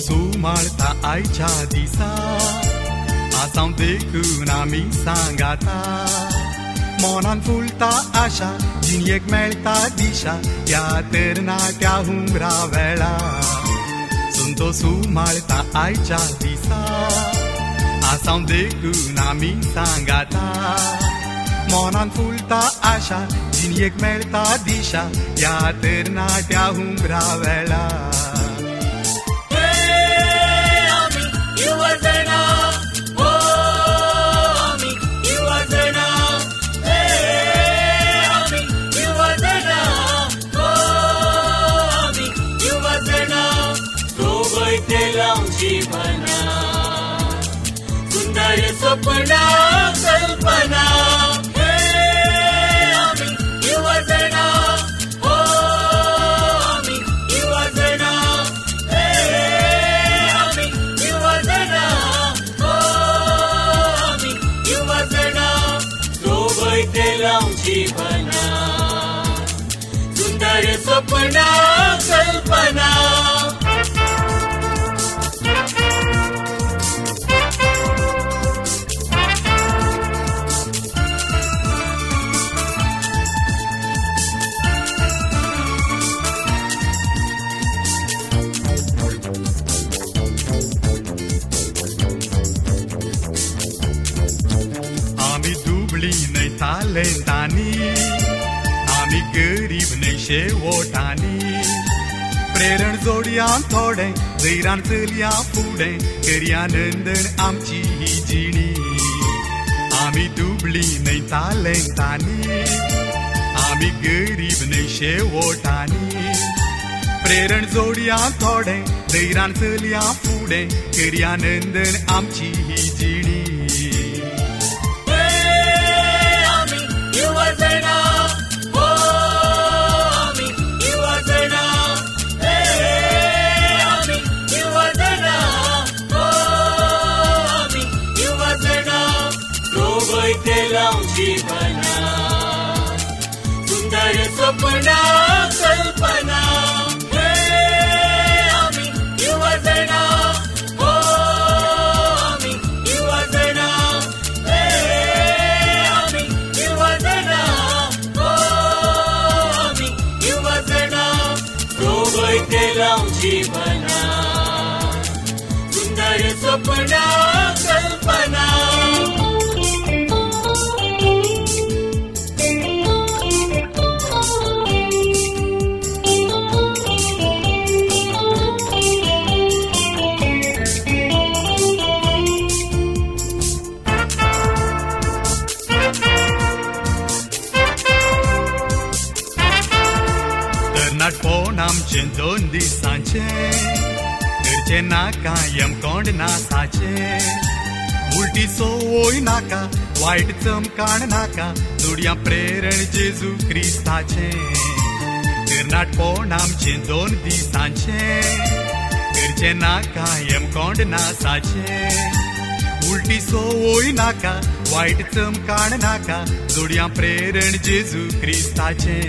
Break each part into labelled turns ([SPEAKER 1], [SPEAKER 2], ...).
[SPEAKER 1] सुमाळता आयच्या दिसा आसांव देखून आमी सांगाता मनान फुलता आशा जिणयेक मेळटा दिशा ह्या तरणाट्या हुमरा वेळा सुंतो सुमाळता आयच्या दिसा आसांव देखून आमी सांगाता मनान फुलता आशा जिणयेक मेळटा दिशा ह्या तरणाट्या हुमरा वेळा
[SPEAKER 2] जीवना सुंदर स्वप्ना कल्पना आम्ही युवजना हो आम्ही युवजना आम्ही युवजना हो आम्ही युवजना सोबयतेला जीवना सुंदर स्वप्ना कल्पना
[SPEAKER 1] नाही तालेंतानी आमी गरीब नाही शेवटांनी प्रेरण जोडया थोडे जैरान चलया फुडें करया नंदन आमची ही जिणी आमी दुबळी नाही तालेंतानी आमी गरीब नाही शेवटांनी प्रेरण जोडया थोडे जैरान चलया फुडें करया नंदन आमची ही जिणी
[SPEAKER 2] युवजना हो आम्ही युवजना आम्ही युवजना हो आम्ही युवजना सोबयतेला जीवना सुंदर स्वप्ना कल्पना आम्ही युवजना हो आम्ही युवजना जीवना सुंदर स्वप्ना कल्पना
[SPEAKER 1] नाटपोन आमचे 2 दिसांचे घरचे नाका यमकोंड नासाचे उलटी सोय नाका वायट चमकाण नाका जोडया प्रेरण जेजू क्रिस्ताचे नाटपोन आमचे 2 दिसांचे घरचे नाका यमकोंड नासाचे उलटी सोय नाका वायट चमकाण नाका जोडया प्रेरण जेजू क्रिस्ताचे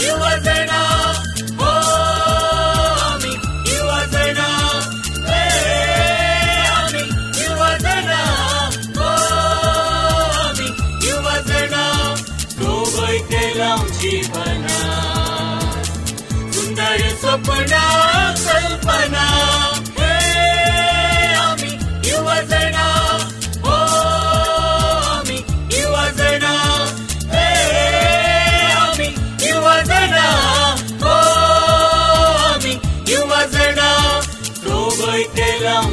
[SPEAKER 2] युवजना हो आम्ही युवजना आम्ही युवजना हो आम्ही युवजना सोबयतेला जीवना सुंदर स्वप्ना कल्पना आम्ही युवजना हो आम्ही युवजना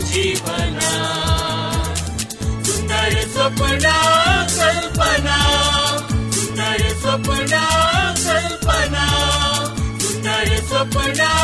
[SPEAKER 2] जीवना सुंदर स्वप्ना सपना